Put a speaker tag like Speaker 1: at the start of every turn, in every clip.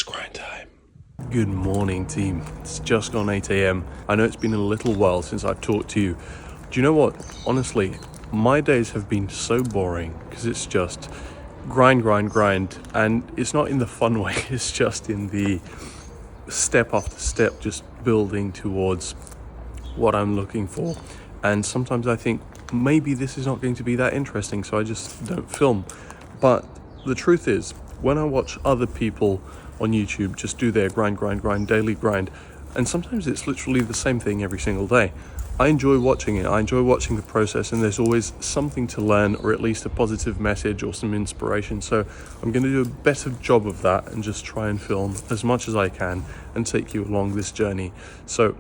Speaker 1: grind time. Good morning, team. It's just gone 8 a.m. I know it's been a little while since I've talked to you. Do you know what? Honestly, my days have been so boring because it's just grind, and it's not in the fun way. It's just in the step after step, just building towards what I'm looking for. And sometimes I think maybe this is not going to be that interesting, so I just don't film. But the truth is, when I watch other people on YouTube just do their grind, daily grind, and sometimes it's literally the same thing every single day, I enjoy watching it. I enjoy watching the process, and there's always something to learn, or at least a positive message or some inspiration. So I'm going to do a better job of that and just try and film as much as I can and take you along this journey. So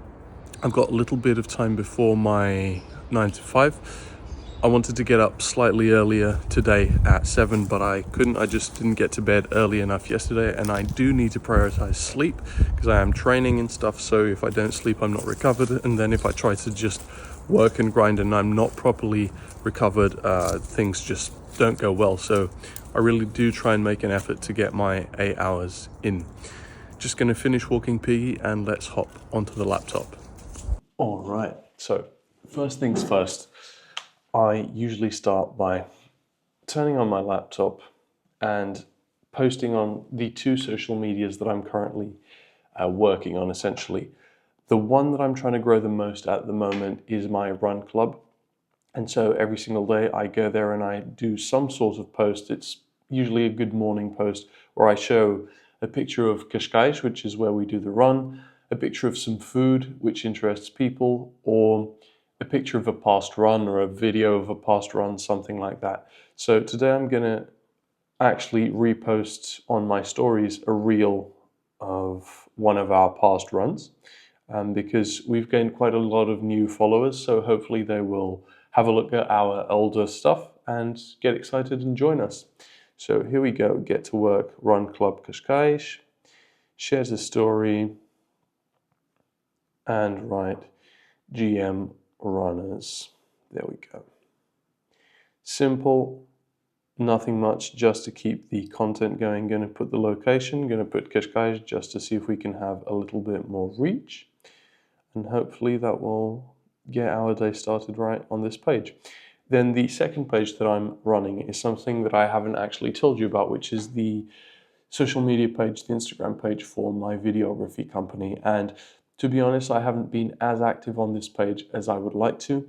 Speaker 1: I've got a little bit of time before my 9 to 5. I wanted to get up slightly earlier today at 7, but I couldn't. I just didn't get to bed early enough yesterday, and I do need to prioritize sleep because I am training and stuff. So if I don't sleep, I'm not recovered. And then if I try to just work and grind and I'm not properly recovered, things just don't go well. So I really do try and make an effort to get my 8 hours in. Just going to finish walking Piggy and let's hop onto the laptop. All right, so first things first, I usually start by turning on my laptop and posting on the 2 social medias that I'm currently working on, essentially. The one that I'm trying to grow the most at the moment is my run club. And so every single day I go there and I do some sort of post. It's usually a good morning post where I show a picture of Cascais, which is where we do the run, a picture of some food which interests people, or a picture of a past run or a video of a past run, something like that. So today I'm going to actually repost on my stories a reel of one of our past runs, because we've gained quite a lot of new followers. So hopefully they will have a look at our older stuff and get excited and join us. So here we go. Get to work, Run Club Cascais, shares a story, and write GM runners. There we go. Simple, nothing much, just to keep the content going. Going to put the location, going to put Cascais just to see if we can have a little bit more reach. And hopefully that will get our day started right on this page. Then the second page that I'm running is something that I haven't actually told you about, which is the social media page, the Instagram page for my videography company. And to be honest, I haven't been as active on this page as I would like to.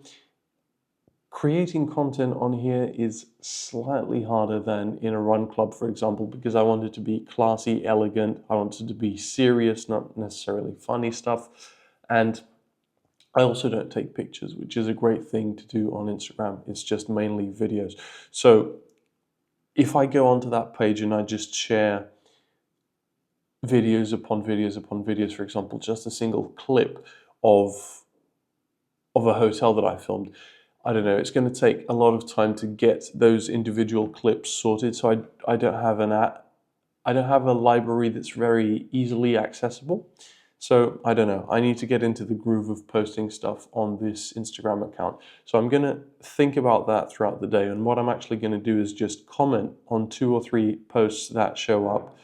Speaker 1: Creating content on here is slightly harder than in a run club, for example, because I want it to be classy, elegant. I want it to be serious, not necessarily funny stuff. And I also don't take pictures, which is a great thing to do on Instagram. It's just mainly videos. So if I go onto that page and I just share videos upon videos upon videos, for example, just a single clip of a hotel that I filmed, I don't know, it's going to take a lot of time to get those individual clips sorted. So I don't have I don't have a library that's very easily accessible. So I don't know, I need to get into the groove of posting stuff on this Instagram account. So I'm going to think about that throughout the day. And what I'm actually going to do is just comment on 2 or 3 posts that show up,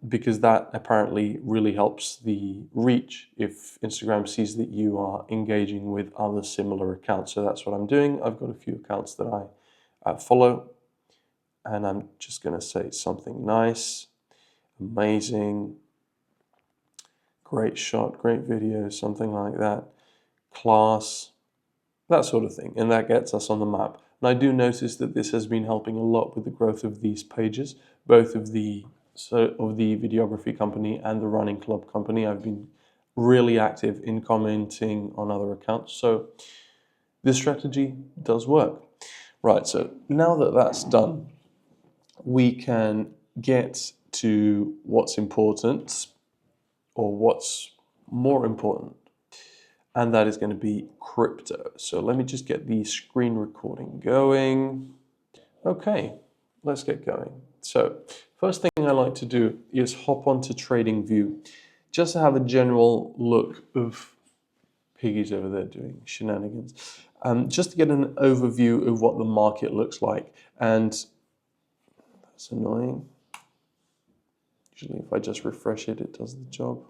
Speaker 1: because that apparently really helps the reach if Instagram sees that you are engaging with other similar accounts. So that's what I'm doing. I've got a few accounts that I follow, and I'm just going to say something nice, amazing, great shot, great video, something like that, class, that sort of thing. And that gets us on the map. And I do notice that this has been helping a lot with the growth of these pages, both of the videography company and the running club company. I've been really active in commenting on other accounts. So this strategy does work. Right, so now that that's done, we can get to what's important, or what's more important, and that is going to be crypto. So let me just get the screen recording going. Okay, let's get going. So first thing I like to do is hop onto TradingView just to have a general look of Piggy's over there doing shenanigans, just to get an overview of what the market looks like. And that's annoying. Usually if I just refresh it, it does the job.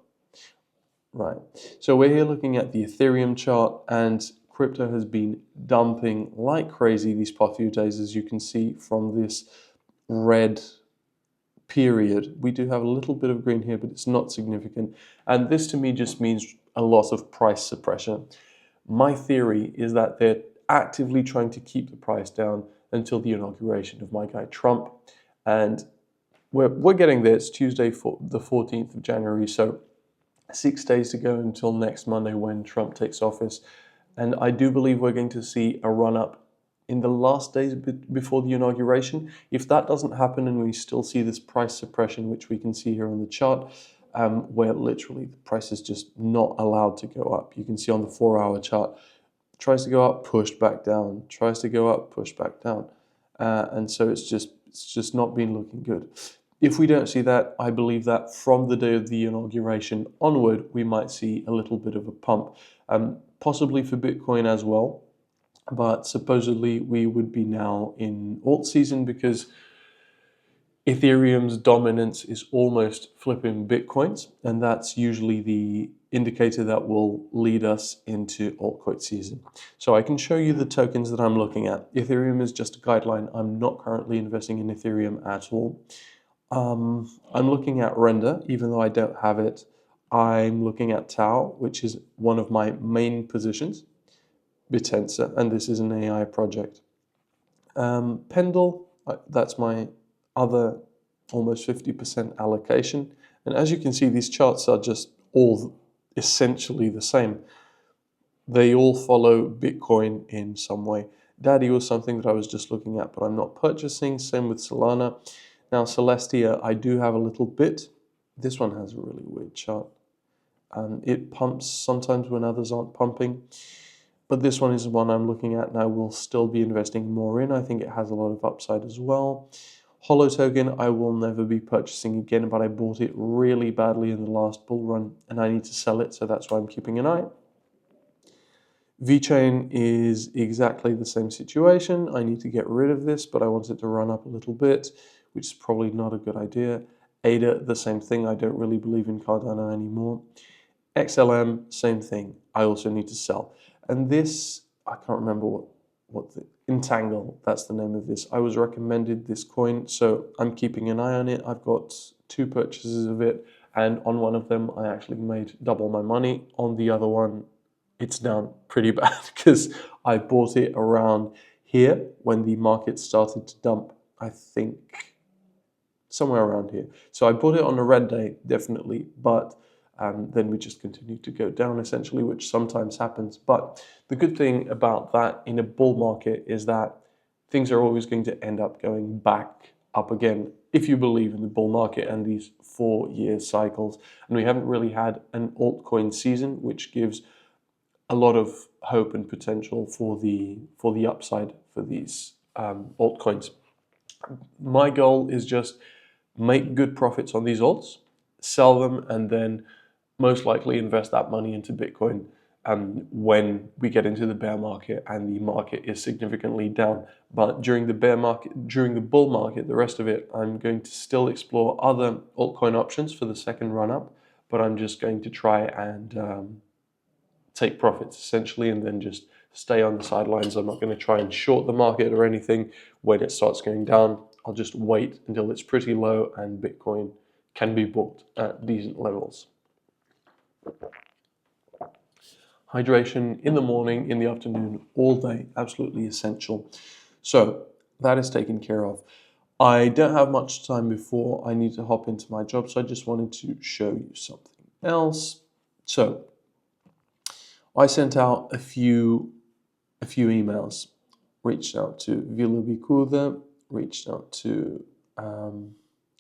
Speaker 1: Right, so we're here looking at the Ethereum chart, and crypto has been dumping like crazy these past few days, as you can see from this red period. We do have a little bit of green here, but it's not significant. And this to me just means a lot of price suppression. My theory is that they're actively trying to keep the price down until the inauguration of my guy Trump. And we're getting there. It's Tuesday, for the 14th of January. So 6 days to go until next Monday when Trump takes office. And I do believe we're going to see a run up in the last days before the inauguration. If that doesn't happen and we still see this price suppression, which we can see here on the chart, where literally the price is just not allowed to go up. You can see on the 4-hour chart, tries to go up, pushed back down, tries to go up, pushed back down. And so it's just not been looking good. If we don't see that, I believe that from the day of the inauguration onward, we might see a little bit of a pump, possibly for Bitcoin as well. But supposedly we would be now in alt season because Ethereum's dominance is almost flipping Bitcoin's, and that's usually the indicator that will lead us into altcoin season. So I can show you the tokens that I'm looking at. Ethereum is just a guideline. I'm not currently investing in Ethereum at all. I'm looking at Render, even though I don't have it. I'm looking at Tau, which is one of my main positions, Bitensa, and this is an AI project. Pendle, that's my other almost 50% allocation. And as you can see, these charts are just all essentially the same. They all follow Bitcoin in some way. Daddy was something that I was just looking at, but I'm not purchasing. Same with Solana. Now, Celestia, I do have a little bit. This one has a really weird chart. It pumps sometimes when others aren't pumping. But this one is the one I'm looking at and I will still be investing more in. I think it has a lot of upside as well. Holo token, I will never be purchasing again, but I bought it really badly in the last bull run and I need to sell it, so that's why I'm keeping an eye. VeChain is exactly the same situation. I need to get rid of this, but I want it to run up a little bit, which is probably not a good idea. ADA, the same thing. I don't really believe in Cardano anymore. XLM, same thing. I also need to sell. And this, I can't remember what the Entangle, that's the name of this. I was recommended this coin, so I'm keeping an eye on it. I've got 2 purchases of it, and on one of them, I actually made double my money. On the other one, it's down pretty bad because I bought it around here when the market started to dump, I think somewhere around here. So I bought it on a red day, definitely, but then we just continued to go down essentially, which sometimes happens. But the good thing about that in a bull market is that things are always going to end up going back up again if you believe in the bull market and these 4-year cycles. And we haven't really had an altcoin season, which gives a lot of hope and potential for the upside for these altcoins. My goal is just make good profits on these alts, sell them, and then most likely invest that money into Bitcoin when we get into the bear market and the market is significantly down. But during the bear market, during the bull market, the rest of it, I'm going to still explore other altcoin options for the second run up, but I'm just going to try and take profits essentially and then just stay on the sidelines. I'm not going to try and short the market or anything when it starts going down. I'll just wait until it's pretty low and Bitcoin can be bought at decent levels. Hydration in the morning, in the afternoon, all day, absolutely essential. So that is taken care of. I don't have much time before I need to hop into my job, so I just wanted to show you something else. So I sent out a few emails, reached out to Vila Bicuda, reached out to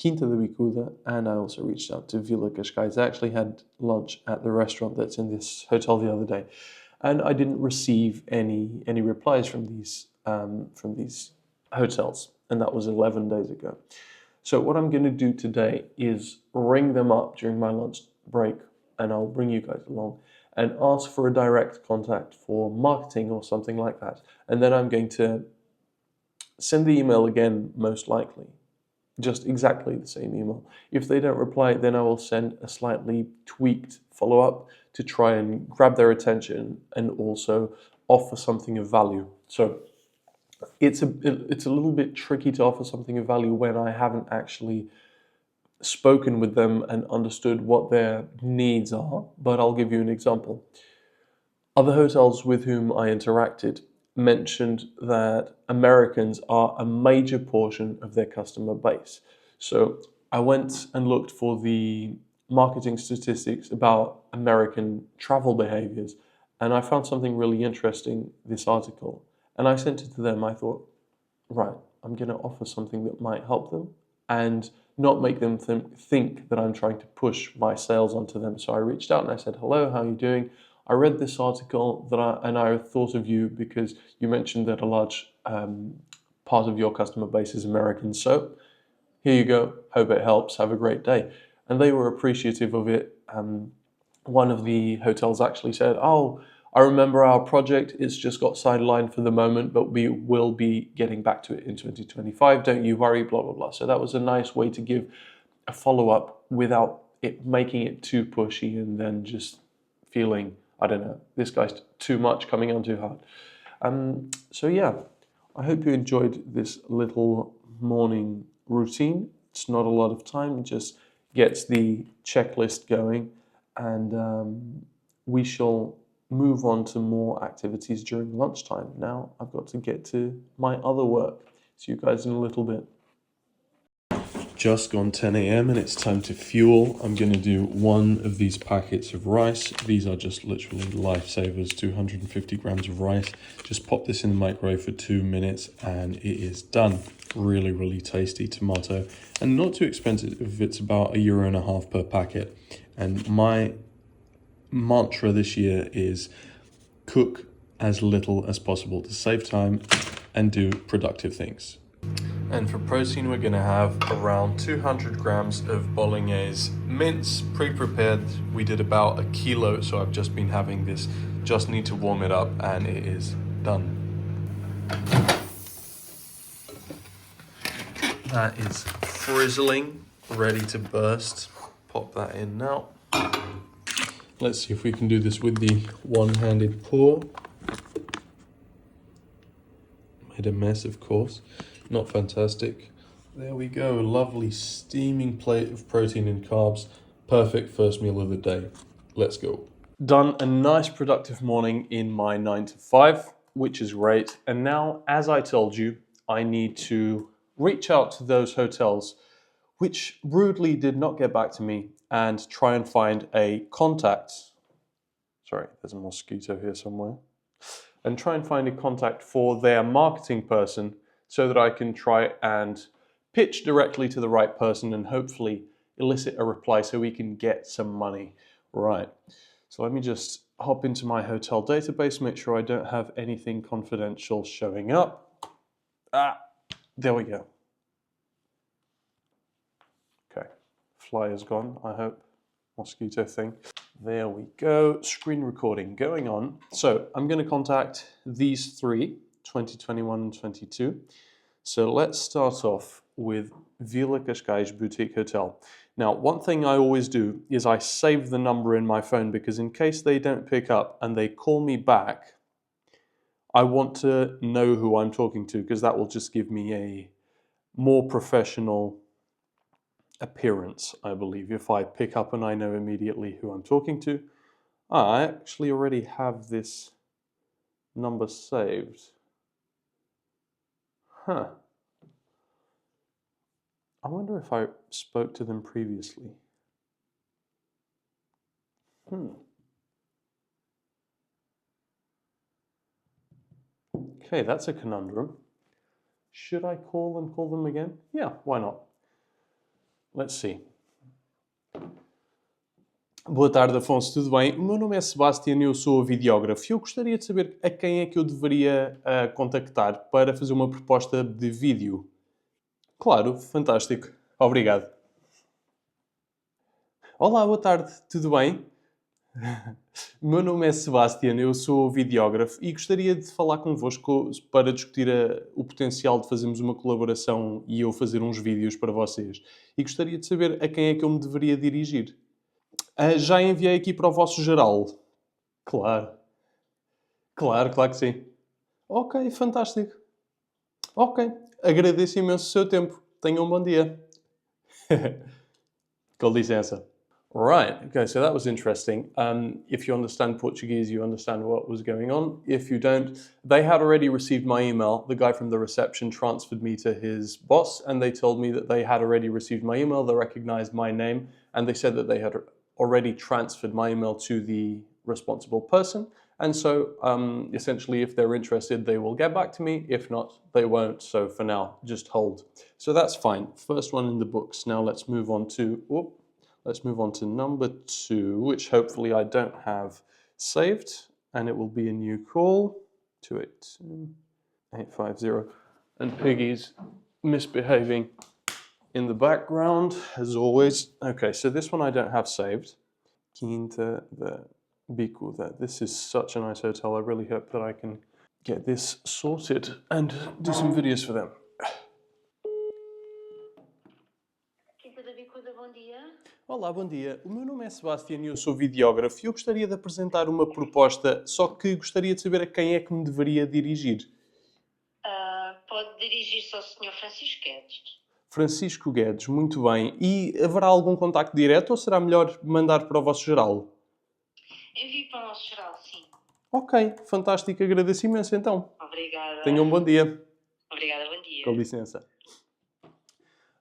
Speaker 1: Quinta da Bicuda, and I also reached out to Vila Cascais. I actually had lunch at the restaurant that's in this hotel the other day, and I didn't receive any replies from these hotels, and that was 11 days ago. So what I'm going to do today is ring them up during my lunch break, and I'll bring you guys along and ask for a direct contact for marketing or something like that. And then I'm going to send the email again, most likely, just exactly the same email. If they don't reply, then I will send a slightly tweaked follow-up to try and grab their attention and also offer something of value. So it's a little bit tricky to offer something of value when I haven't actually spoken with them and understood what their needs are, but I'll give you an example. Other hotels with whom I interacted mentioned that Americans are a major portion of their customer base. So I went and looked for the marketing statistics about American travel behaviors, and I found something really interesting, this article. And I sent it to them. I thought, right, I'm going to offer something that might help them and not make them think that I'm trying to push my sales onto them. So I reached out and I said, hello, how are you doing? I read this article and I thought of you because you mentioned that a large part of your customer base is American. So here you go. Hope it helps. Have a great day. And they were appreciative of it. One of the hotels actually said, oh, I remember our project. It's just got sidelined for the moment, but we will be getting back to it in 2025. Don't you worry, blah, blah, blah. So that was a nice way to give a follow-up without it making it too pushy and then just feeling, I don't know, this guy's too much, coming on too hard. So yeah, I hope you enjoyed this little morning routine. It's not a lot of time, it just gets the checklist going, and we shall move on to more activities during lunchtime. Now I've got to get to my other work. See you guys in a little bit. Just gone 10 a.m. and it's time to fuel. I'm going to do one of these packets of rice. These are just literally lifesavers, 250 grams of rice. Just pop this in the microwave for 2 minutes and it is done. Really, really tasty tomato and not too expensive. It's about €1.50 per packet. And my mantra this year is cook as little as possible to save time and do productive things. And for protein, we're going to have around 200 grams of bolognese mince pre-prepared. We did about 1 kilo, so I've just been having this. Just need to warm it up and it is done. That is frizzling, ready to burst. Pop that in now. Let's see if we can do this with the one-handed pour. Made a mess, of course. Not fantastic. There we go. Lovely steaming plate of protein and carbs. Perfect first meal of the day. Let's go. Done a nice productive morning in my 9 to 5, which is great. And now, as I told you, I need to reach out to those hotels which rudely did not get back to me and try and find a contact. Sorry, there's a mosquito here somewhere. And try and find a contact for their marketing person so that I can try and pitch directly to the right person and hopefully elicit a reply so we can get some money. Right. So let me just hop into my hotel database, make sure I don't have anything confidential showing up. There we go. Okay. Fly is gone, I hope. Mosquito thing. There we go. Screen recording going on. So I'm going to contact these three, 2021 and 22. So let's start off with Vila Cascais Boutique Hotel. Now, one thing I always do is I save the number in my phone because in case they don't pick up and they call me back, I want to know who I'm talking to because that will just give me a more professional appearance, I believe. If I pick up and I know immediately who I'm talking to. I actually already have this number saved. Huh. I wonder if I spoke to them previously. Okay, that's a conundrum. Should I call and call them again? Yeah, why not? Let's see. Boa tarde, Afonso, tudo bem? O meu nome é Sebastião e eu sou videógrafo. Eu gostaria de saber a quem é que eu deveria contactar para fazer uma proposta de vídeo. Claro, fantástico. Obrigado. Olá, boa tarde, tudo bem? O meu nome é Sebastian, eu sou videógrafo e gostaria de falar convosco para discutir o potencial de fazermos uma colaboração e eu fazer uns vídeos para vocês. E gostaria de saber a quem é que eu me deveria dirigir. Já enviei aqui para o vosso geral. Claro, claro que sim. Ok, fantástico. Ok, agradeço imenso o seu tempo. Tenha um bom dia. Com licença. Right. Okay. So that was interesting. If you understand Portuguese, you understand what was going on. If you don't, they had already received my email. The guy from the reception transferred me to his boss, and they told me that they had already received my email. They recognized my name, and they said that they had already transferred my email to the responsible person. And so, essentially, if they're interested, they will get back to me. If not, they won't. So for now, just hold. So that's fine. First one in the books. Now let's move on to. Let's move on to number 2, which hopefully I don't have saved, and it will be a new call, 282-850. And Piggy's misbehaving in the background, as always. Okay, so this one I don't have saved. Quinta da Bicuda. This is such a nice hotel. I really hope that I can get this sorted and do some videos for them. Quinta da Bicuda, bom dia. Olá, bom dia. O meu nome é Sebastian e eu sou videógrafo e eu gostaria de apresentar uma proposta, só que gostaria de saber a quem é que me deveria dirigir.
Speaker 2: Pode dirigir-se ao Sr. Francisco Guedes.
Speaker 1: Francisco Guedes, muito bem. E haverá algum contacto direto ou será melhor mandar para o vosso geral?
Speaker 2: Envie para o nosso geral, sim.
Speaker 1: Ok, fantástico. Agradeço imenso então.
Speaker 2: Obrigada.
Speaker 1: Tenha um bom dia.
Speaker 2: Obrigada, bom dia.
Speaker 1: Com licença.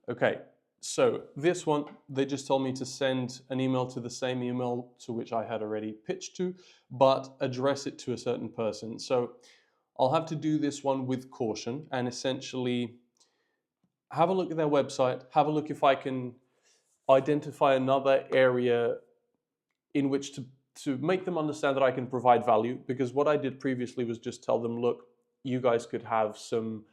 Speaker 1: Okay. So this one, they just told me to send an email to the same email to which I had already pitched to, but address it to a certain person. So I'll have to do this one with caution and essentially have a look at their website, have a look if I can identify another area in which to make them understand that I can provide value. Because what I did previously was just tell them, look, you guys could have some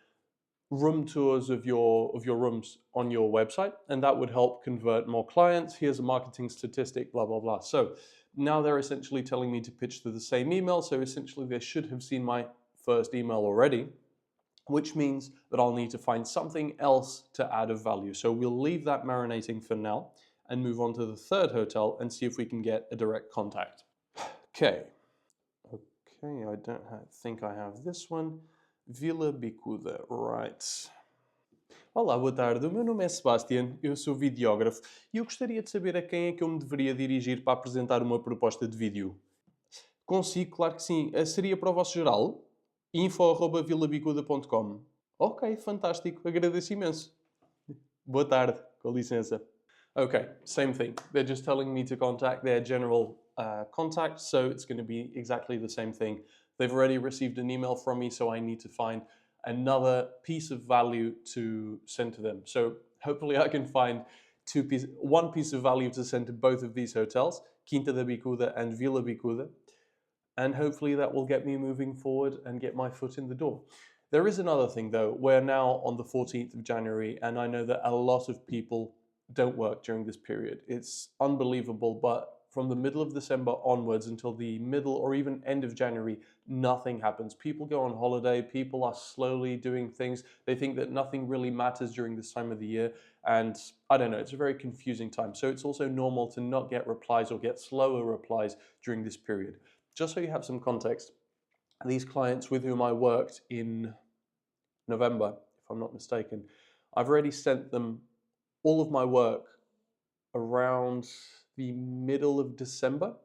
Speaker 1: room tours of your rooms on your website, and that would help convert more clients. Here's a marketing statistic, blah, blah, blah. So now they're essentially telling me to pitch to the same email. So essentially they should have seen my first email already, which means that I'll need to find something else to add of value. So we'll leave that marinating for now and move on to the third hotel and see if we can get a direct contact. Okay, I don't think I have this one. Vila Bicuda, right. Olá, boa tarde. O meu nome é Sebastian, eu sou videógrafo e eu gostaria de saber a quem é que eu me deveria dirigir para apresentar uma proposta de vídeo. Consigo, claro que sim. Seria para o vosso geral? info@vilabicuda.com. Ok, fantástico. Agradeço imenso. Boa tarde. Com licença. Okay, same thing. They're just telling me to contact their general contact, so it's going to be exactly the same thing. They've already received an email from me, so I need to find another piece of value to send to them. So hopefully I can find one piece of value to send to both of these hotels, Quinta da Bicuda and Vila Bicuda, and hopefully that will get me moving forward and get my foot in the door. There is another thing though. We're now on the 14th of January, and I know that a lot of people don't work during this period. It's unbelievable, but from the middle of December onwards until the middle or even end of January, nothing happens. People go on holiday, people are slowly doing things. They think that nothing really matters during this time of the year. And I don't know, it's a very confusing time. So it's also normal to not get replies or get slower replies during this period. Just so you have some context, these clients with whom I worked in November, if I'm not mistaken, I've already sent them all of my work around the middle of December,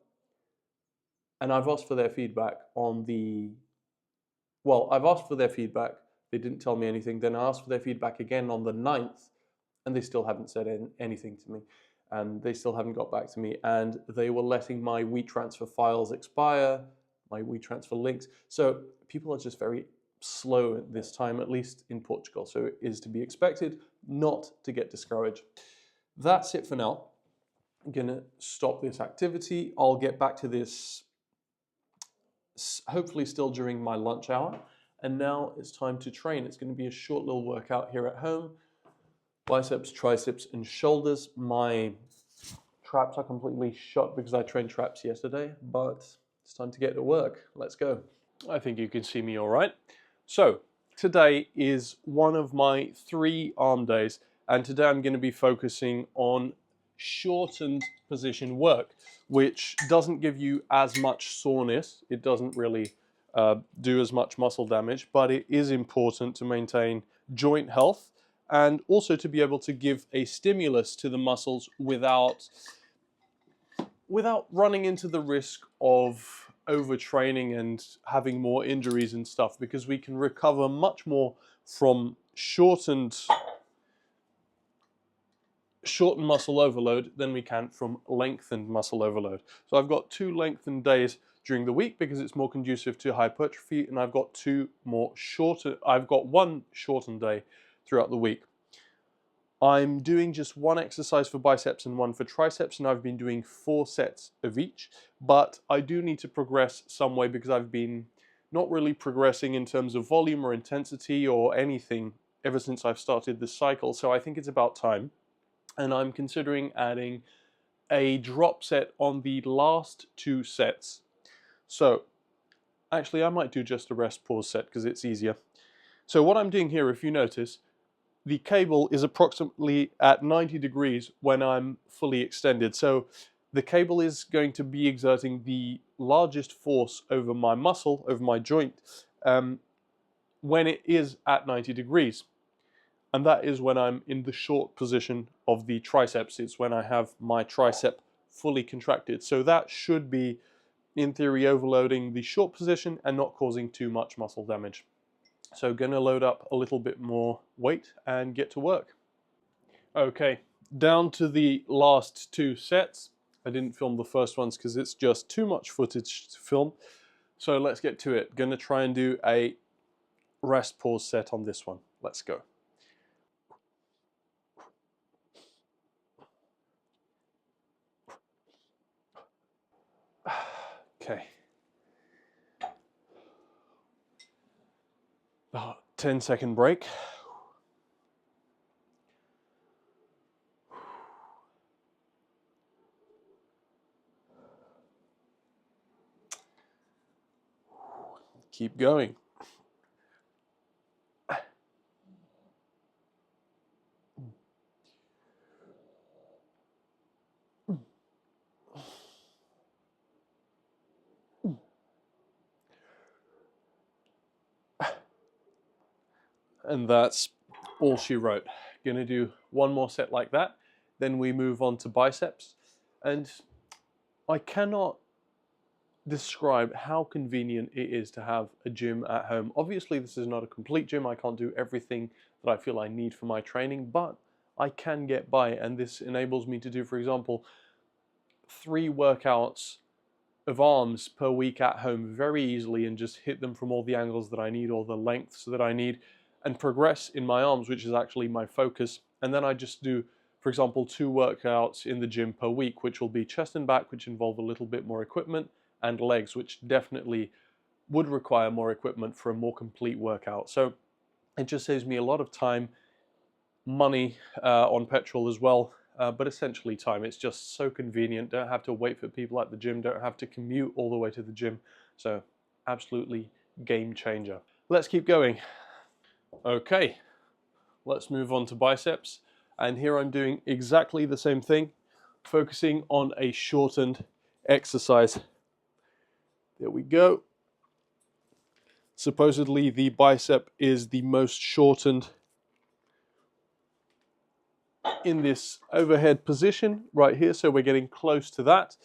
Speaker 1: and I've asked for their feedback I've asked for their feedback. They didn't tell me anything. Then I asked for their feedback again on the 9th, and they still haven't said anything to me. And they still haven't got back to me. And they were letting my WeTransfer files expire, my WeTransfer links. So people are just very slow at this time, at least in Portugal. So it is to be expected not to get discouraged. That's it for now. I'm going to stop this activity. I'll get back to this hopefully still during my lunch hour. And now it's time to train. It's going to be a short little workout here at home. Biceps, triceps, and shoulders. My traps are completely shut because I trained traps yesterday, but it's time to get to work. Let's go. I think you can see me all right. So today is one of my 3 arm days, and today I'm going to be focusing on shortened position work, which doesn't give you as much soreness. It doesn't really do as much muscle damage, but it is important to maintain joint health and also to be able to give a stimulus to the muscles without running into the risk of overtraining and having more injuries and stuff, because we can recover much more from shortened muscle overload than we can from lengthened muscle overload. So I've got 2 lengthened days during the week because it's more conducive to hypertrophy, and I've got 1 shortened day throughout the week. I'm doing just 1 exercise for biceps and 1 for triceps, and I've been doing 4 sets of each, but I do need to progress some way because I've been not really progressing in terms of volume or intensity or anything ever since I've started this cycle, so I think it's about time. And I'm considering adding a drop set on the last 2 sets. So actually I might do just a rest pause set because it's easier. So what I'm doing here, if you notice, the cable is approximately at 90 degrees when I'm fully extended. So the cable is going to be exerting the largest force over my muscle, over my joint, when it is at 90 degrees. And that is when I'm in the short position of the triceps. It's when I have my tricep fully contracted. So that should be, in theory, overloading the short position and not causing too much muscle damage. So gonna load up a little bit more weight and get to work. Okay, down to the last 2 sets. I didn't film the first ones because it's just too much footage to film. So let's get to it. Gonna try and do a rest pause set on this one. Let's go. Okay. 10-second break. Keep going. And that's all she wrote. Gonna do 1 more set like that, then we move on to biceps. And I cannot describe how convenient it is to have a gym at home. Obviously this is not a complete gym, I can't do everything that I feel I need for my training, but I can get by, and this enables me to do, for example, 3 workouts of arms per week at home very easily and just hit them from all the angles that I need, all the lengths that I need, and progress in my arms, which is actually my focus. And then I just do, for example, 2 workouts in the gym per week, which will be chest and back, which involve a little bit more equipment, and legs, which definitely would require more equipment for a more complete workout. So it just saves me a lot of time, money on petrol as well, but essentially time. It's just so convenient. Don't have to wait for people at the gym, don't have to commute all the way to the gym. So absolutely game changer. Let's keep going. Okay, let's move on to biceps. And here I'm doing exactly the same thing, focusing on a shortened exercise. There we go. Supposedly the bicep is the most shortened in this overhead position right here, so we're getting close to that,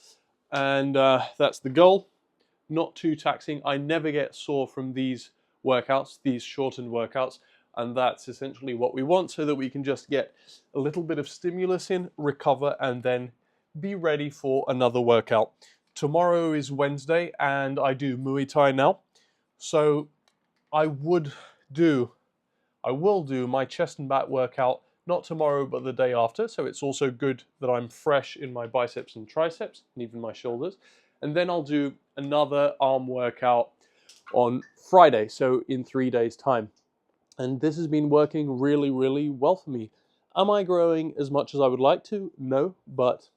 Speaker 1: and that's the goal. Not too taxing. I never get sore from these workouts, these shortened workouts, and that's essentially what we want, so that we can just get a little bit of stimulus in, recover, and then be ready for another workout. Tomorrow is Wednesday and I do Muay Thai now, so I will do my chest and back workout not tomorrow but the day after, so it's also good that I'm fresh in my biceps and triceps and even my shoulders. And then I'll do another arm workout on Friday, so in 3 days time. And this has been working really, really well for me. Am I growing as much as I would like to? No, but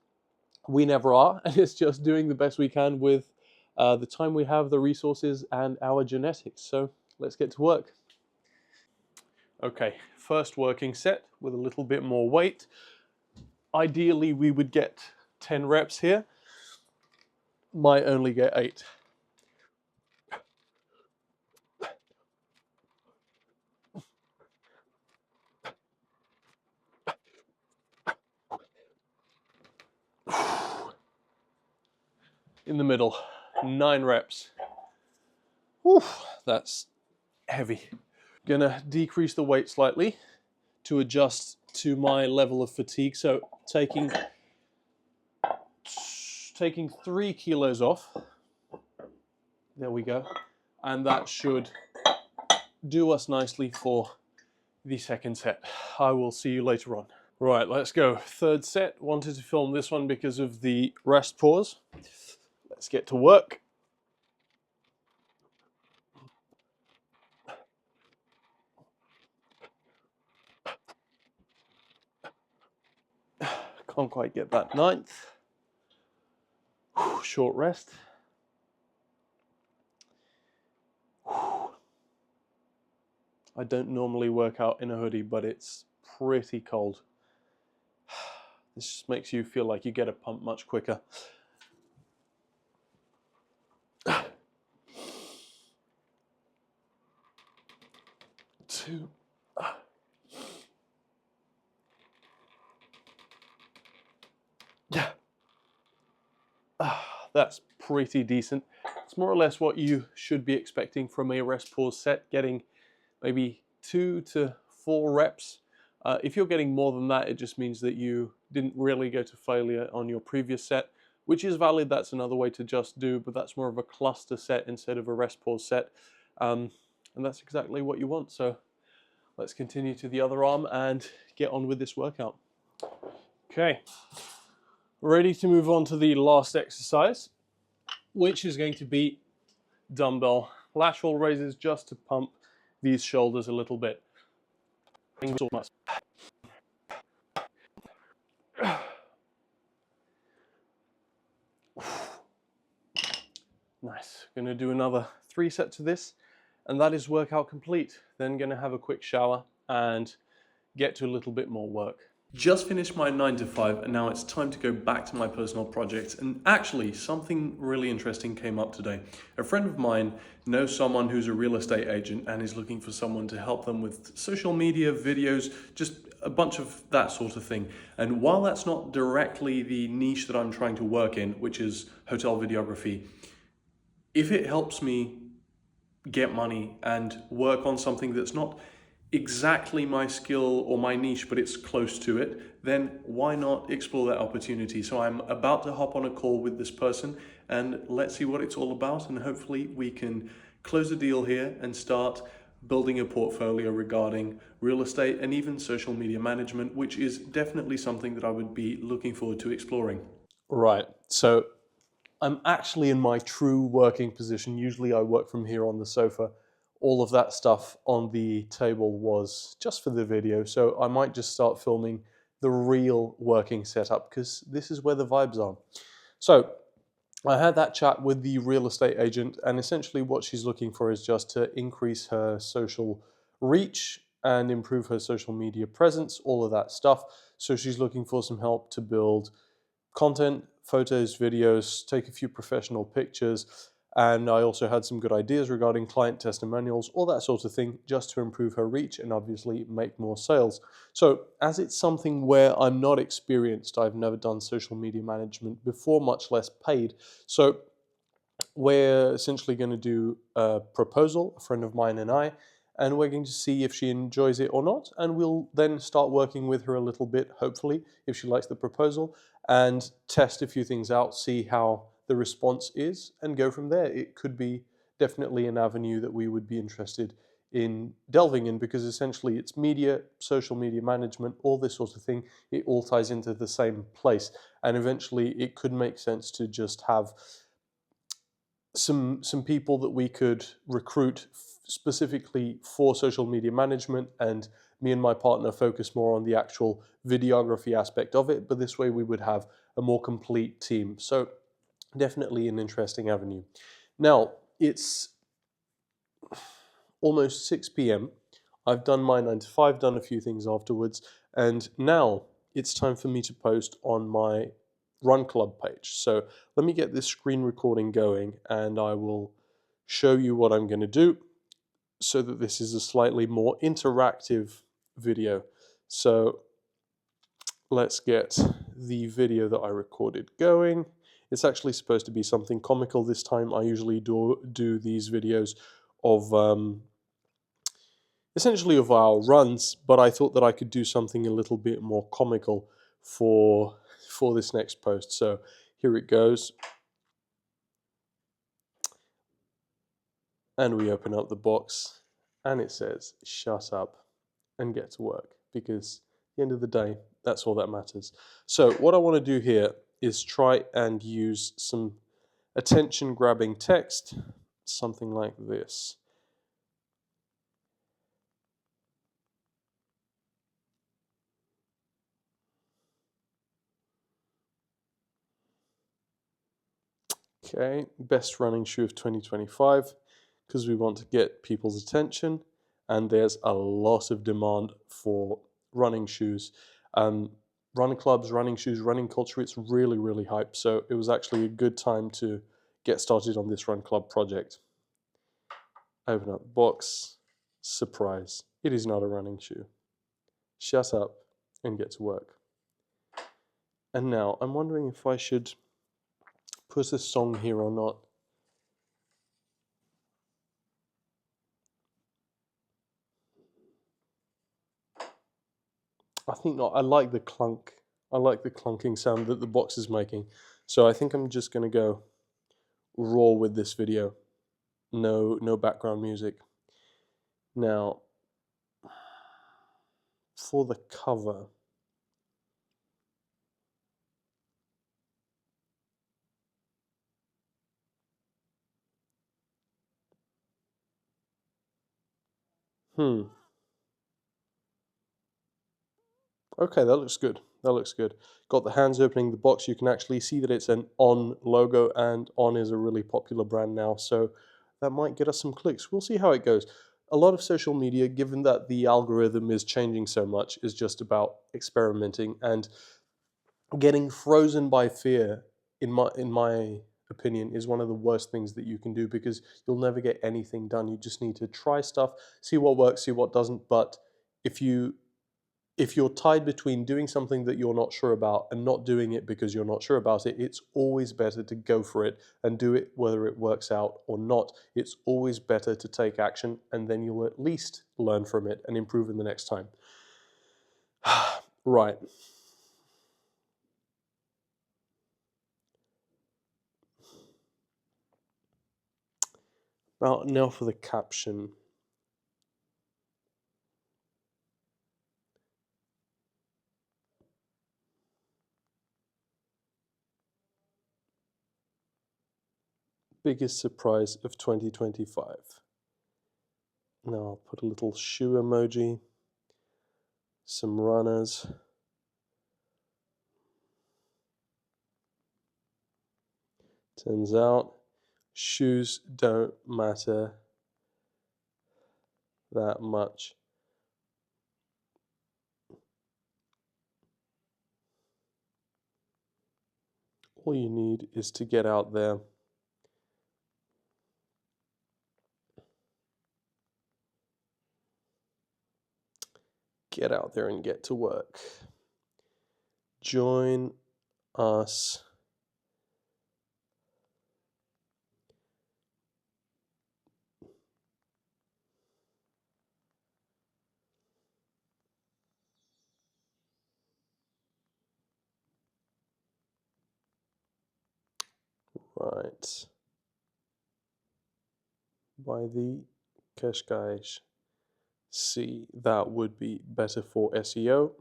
Speaker 1: We never are, and it's just doing the best we can with the time we have, the resources, and our genetics. So let's get to work. Okay, first working set with a little bit more weight. Ideally, we would get 10 reps here. Might only get 8. In the middle, 9 reps. Whew, that's heavy. Gonna decrease the weight slightly to adjust to my level of fatigue. So taking 3 kilos off. There we go. And that should do us nicely for the second set. I will see you later on. Right, let's go. Third set. Wanted to film this one because of the rest pause. Let's get to work. Can't quite get that 9th. Short rest. I don't normally work out in a hoodie, but it's pretty cold. This just makes you feel like you get a pump much quicker. 2. Yeah. That's pretty decent. It's more or less what you should be expecting from a rest pause set, getting maybe 2 to 4 reps. If you're getting more than that, it just means that you didn't really go to failure on your previous set, which is valid. That's another way to just do, but that's more of a cluster set instead of a rest pause set. And that's exactly what you want. So let's continue to the other arm and get on with this workout. Okay, ready to move on to the last exercise, which is going to be dumbbell lateral raises, just to pump these shoulders a little bit. Nice. Gonna do another 3 sets of this, and that is workout complete. Then gonna have a quick shower and get to a little bit more work. Just finished my 9 to 5, and now it's time to go back to my personal projects. And actually, something really interesting came up today. A friend of mine knows someone who's a real estate agent and is looking for someone to help them with social media, videos, just a bunch of that sort of thing. And while that's not directly the niche that I'm trying to work in, which is hotel videography, if it helps me get money and work on something that's not exactly my skill or my niche, but it's close to it, then why not explore that opportunity? So I'm about to hop on a call with this person, and let's see what it's all about, and hopefully we can close a deal here and start building a portfolio regarding real estate and even social media management, which is definitely something that I would be looking forward to exploring. Right, so I'm actually in my true working position. Usually I work from here on the sofa. All of that stuff on the table was just for the video, so I might just start filming the real working setup because this is where the vibes are. So I had that chat with the real estate agent, and essentially what she's looking for is just to increase her social reach and improve her social media presence, all of that stuff. So she's looking for some help to build content, photos, videos, take a few professional pictures, and I also had some good ideas regarding client testimonials, all that sort of thing, just to improve her reach and obviously make more sales. So as it's something where I'm not experienced, I've never done social media management before, much less paid. So we're essentially going to do a proposal, a friend of mine and I, and we're going to see if she enjoys it or not, and we'll then start working with her a little bit, hopefully, if she likes the proposal, and test a few things out, see how the response is, and go from there. It could be definitely an avenue that we would be interested in delving in, because essentially it's media, social media management, all this sort of thing. It all ties into the same place, and eventually it could make sense to just have some people that we could recruit specifically for social media management and me and my partner focus more on the actual videography aspect of it, but this way we would have a more complete team. So definitely an interesting avenue. Now, it's almost 6 p.m. I've done my 9 to 5, done a few things afterwards, and now it's time for me to post on my Run Club page. So let me get this screen recording going and I will show you what I'm going to do so that this is a slightly more interactive video. So let's get the video that I recorded going. It's actually supposed to be something comical this time. I usually do these videos of essentially of our runs, but I thought that I could do something a little bit more comical for this next post. So here it goes. And we open up the box and it says, shut up and get to work, because at the end of the day, that's all that matters. So what I want to do here is try and use some attention grabbing text, something like this. Okay, best running shoe of 2025, because we want to get people's attention, and there's a lot of demand for running shoes. Running clubs, running shoes, running culture, it's really, really hyped. So it was actually a good time to get started on this Run Club project. Open up the box. Surprise, it is not a running shoe. Shut up and get to work. And now I'm wondering if I should put a song here or not. I think not. I like the clunk. I like the clunking sound that the box is making. So I think I'm just going to go raw with this video. No background music. Now, for the cover, okay, that looks good. That looks good. Got the hands opening the box. You can actually see that it's an On logo, and On is a really popular brand now. So that might get us some clicks. We'll see how it goes. A lot of social media, given that the algorithm is changing so much, is just about experimenting and getting frozen by fear. In my opinion, is one of the worst things that you can do, because you'll never get anything done. You just need to try stuff, see what works, see what doesn't. But if you're tied between doing something that you're not sure about and not doing it because you're not sure about it, it's always better to go for it and do it whether it works out or not. It's always better to take action, and then you'll at least learn from it and improve in the next time. Right. Now for the caption. Biggest surprise of 2025. Now I'll put a little shoe emoji, some runners. Turns out shoes don't matter that much. All you need is to get out there. Get out there and get to work. Join us. Right. By the Qashqai's. See, that would be better for SEO,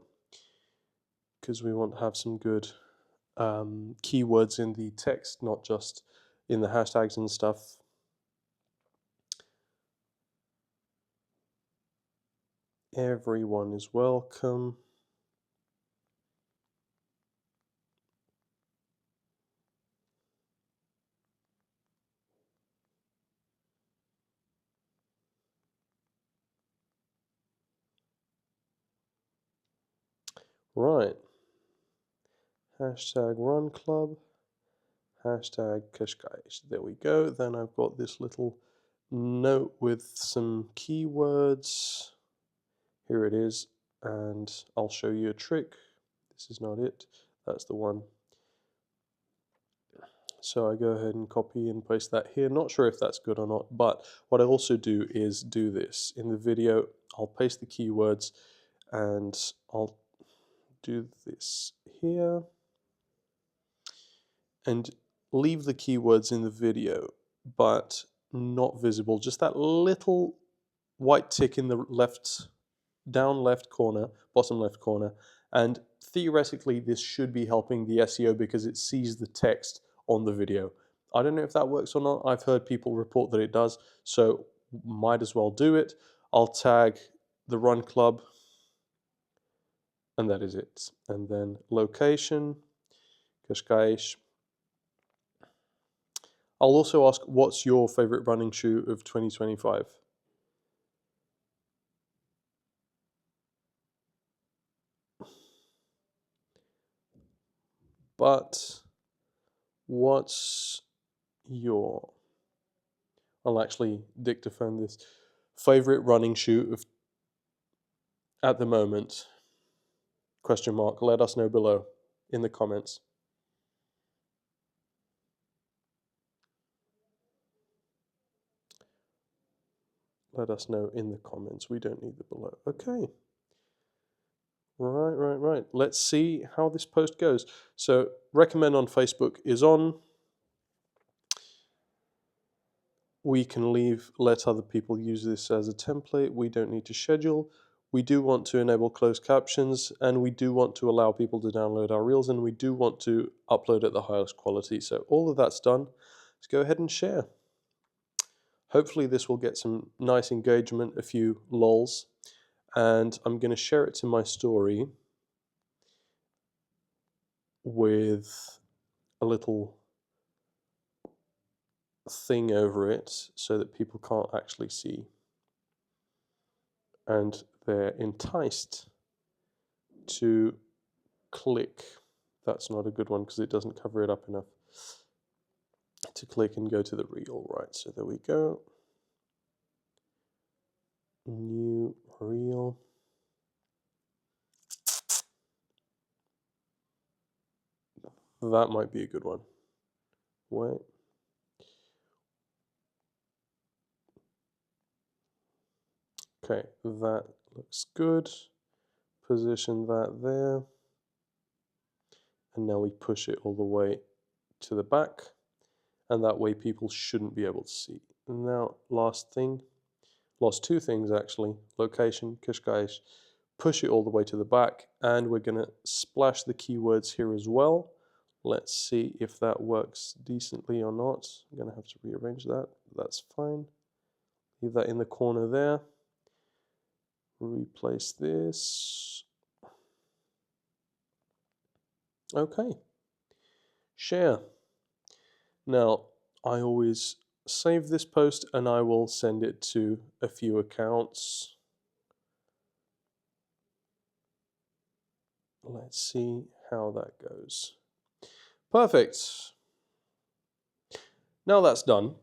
Speaker 1: because we want to have some good keywords in the text, not just in the hashtags and stuff. Everyone is welcome. Right. Hashtag run club. Hashtag Qashqai's. There we go. Then I've got this little note with some keywords. Here it is. And I'll show you a trick. This is not it. That's the one. So I go ahead and copy and paste that here. Not sure if that's good or not, but what I also do is do this. In the video, I'll paste the keywords and I'll do this here and leave the keywords in the video, but not visible. Just that little white tick in the down left corner, bottom left corner. And theoretically, this should be helping the SEO because it sees the text on the video. I don't know if that works or not. I've heard people report that it does, so might as well do it. I'll tag the Run Club, and that is it. And then location, Qashqai. I'll also ask, what's your favorite running shoe of 2025? But what's your, I'll actually dictaphone this, favorite running shoe of at the moment? Question mark. Let us know below in the comments. Let us know in the comments. We don't need the below. Okay. Right. Let's see how this post goes. So recommend on Facebook is on. We can let other people use this as a template. We don't need to schedule. We do want to enable closed captions, and we do want to allow people to download our reels, and we do want to upload at the highest quality. So all of that's done. Let's go ahead and share. Hopefully this will get some nice engagement, a few lols, and I'm going to share it to my story with a little thing over it so that people can't actually see, and they're enticed to click. That's not a good one because it doesn't cover it up enough. To click and go to the reel. Right, so there we go. New reel. That might be a good one. Wait. Okay, that looks good. Position that there. And now we push it all the way to the back. And that way people shouldn't be able to see. And now, last two things actually. Location, Qashqai. Push it all the way to the back. And we're going to splash the keywords here as well. Let's see if that works decently or not. I'm going to have to rearrange that. That's fine. Leave that in the corner there. Replace this. Okay. Share. Now, I always save this post and I will send it to a few accounts. Let's see how that goes. Perfect. Now that's done.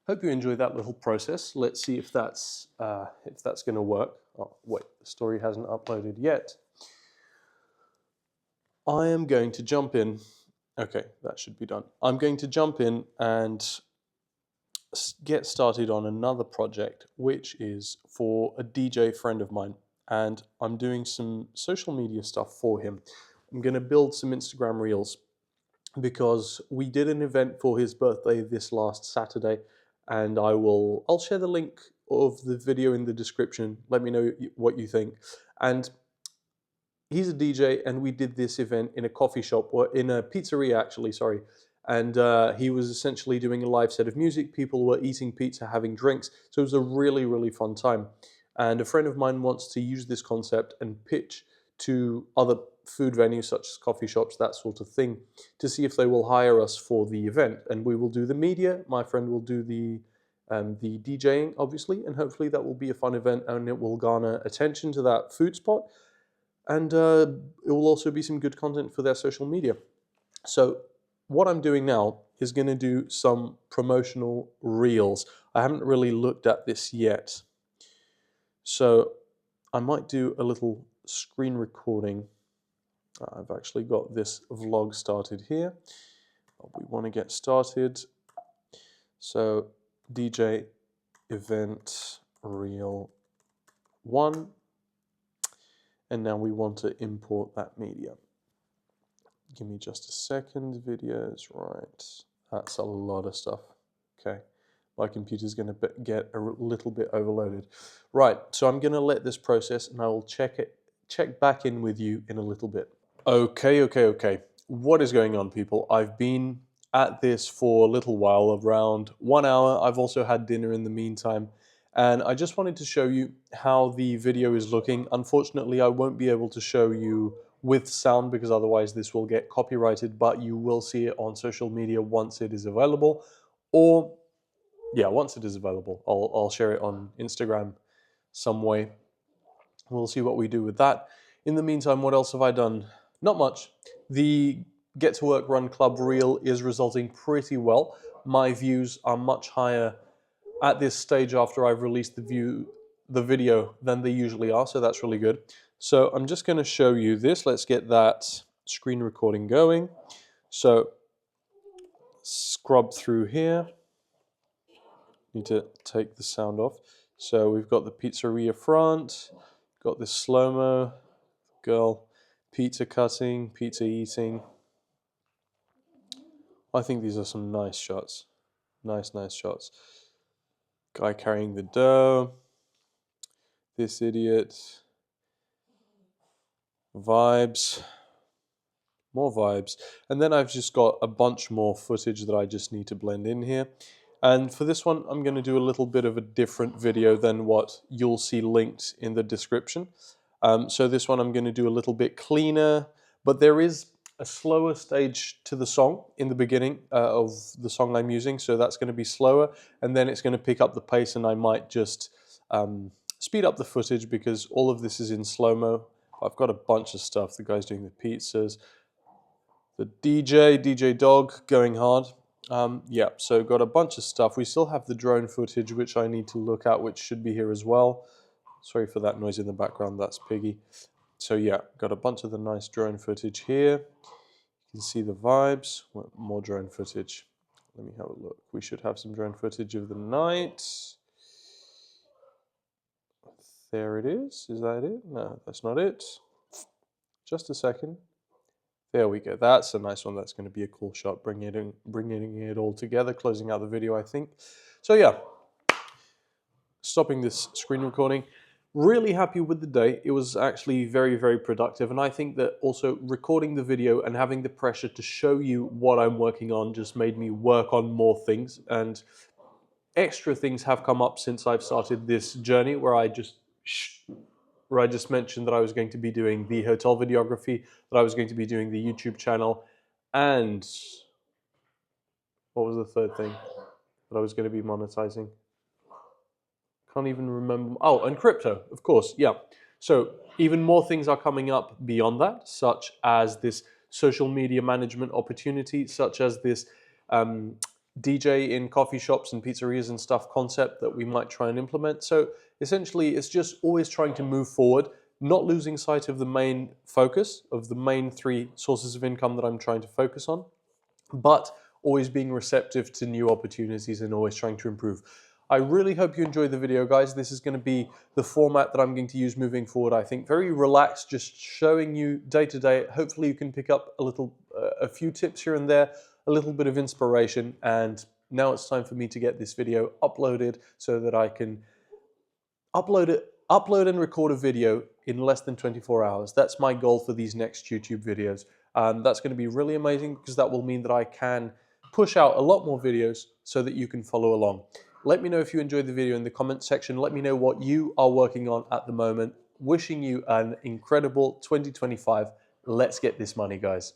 Speaker 1: Hope you enjoyed that little process. Let's see if that's going to work. Oh, wait, the story hasn't uploaded yet. I am going to jump in. Okay, that should be done. I'm going to jump in and get started on another project, which is for a DJ friend of mine. And I'm doing some social media stuff for him. I'm going to build some Instagram reels because we did an event for his birthday this last Saturday, and I'll share the link of the video in the description. Let me know what you think. And he's a DJ, and we did this event in a coffee shop, or in a pizzeria actually, sorry. And he was essentially doing a live set of music. People were eating pizza, having drinks. So it was a really, really fun time. And a friend of mine wants to use this concept and pitch to other food venues such as coffee shops, that sort of thing, to see if they will hire us for the event. And we will do the media. My friend will do the DJing, obviously, and hopefully that will be a fun event and it will garner attention to that food spot. And it will also be some good content for their social media. So what I'm doing now is going to do some promotional reels. I haven't really looked at this yet. So I might do a little screen recording. I've actually got this vlog started here. We want to get started. So DJ event reel 1. And now we want to import that media. Give me just a second. Videos, right. That's a lot of stuff. Okay. My computer's going to get a little bit overloaded. Right, so I'm going to let this process and I will check back in with you in a little bit. Okay. What is going on, people? I've been at this for a little while, around 1 hour. I've also had dinner in the meantime. And I just wanted to show you how the video is looking. Unfortunately, I won't be able to show you with sound because otherwise this will get copyrighted, but you will see it on social media once it is available. Or, yeah, once it is available, I'll share it on Instagram some way. We'll see what we do with that. In the meantime, what else have I done? Not much. The Get to Work Run Club reel is resulting pretty well. My views are much higher at this stage after I've released the video than they usually are, so that's really good. So I'm just going to show you this. Let's get that screen recording going. So scrub through here. Need to take the sound off. So we've got the pizzeria front, got this slow-mo girl, pizza cutting, pizza eating. I think these are some nice shots. Nice shots. Guy carrying the dough. This idiot. Vibes. More vibes. And then I've just got a bunch more footage that I just need to blend in here. And for this one, I'm going to do a little bit of a different video than what you'll see linked in the description. So this one I'm going to do a little bit cleaner, but there is a slower stage to the song in the beginning of the song I'm using. So that's going to be slower, and then it's going to pick up the pace, and I might just speed up the footage because all of this is in slow-mo. I've got a bunch of stuff. The guy's doing the pizzas. The DJ Dog going hard. Yeah, so got a bunch of stuff. We still have the drone footage, which I need to look at, which should be here as well. Sorry for that noise in the background, that's Piggy. So yeah, got a bunch of the nice drone footage here. You can see the vibes. More drone footage. Let me have a look. We should have some drone footage of the night. There it is. Is that it? No, that's not it. Just a second. There we go. That's a nice one. That's going to be a cool shot, bringing it all together, closing out the video, I think. So yeah, stopping this screen recording. Really happy with the day. It was actually very productive, and I think that also recording the video and having the pressure to show you what I'm working on just made me work on more things, and extra things have come up since I've started this journey where I just mentioned that I was going to be doing the hotel videography, that I was going to be doing the YouTube channel, and what was the third thing that I was going to be monetizing? Can't even remember. Oh, and crypto, of course, yeah. So even more things are coming up beyond that, such as this social media management opportunity, such as this DJ in coffee shops and pizzerias and stuff concept that we might try and implement. So essentially, it's just always trying to move forward, not losing sight of the main focus, of the main 3 sources of income that I'm trying to focus on, but always being receptive to new opportunities and always trying to improve. I really hope you enjoyed the video, guys. This is going to be the format that I'm going to use moving forward. I think very relaxed, just showing you day to day. Hopefully you can pick up a few tips here and there, a little bit of inspiration. And now it's time for me to get this video uploaded so that I can upload and record a video in less than 24 hours. That's my goal for these next YouTube videos. That's going to be really amazing because that will mean that I can push out a lot more videos so that you can follow along. Let me know if you enjoyed the video in the comments section. Let me know what you are working on at the moment. Wishing you an incredible 2025. Let's get this money, guys.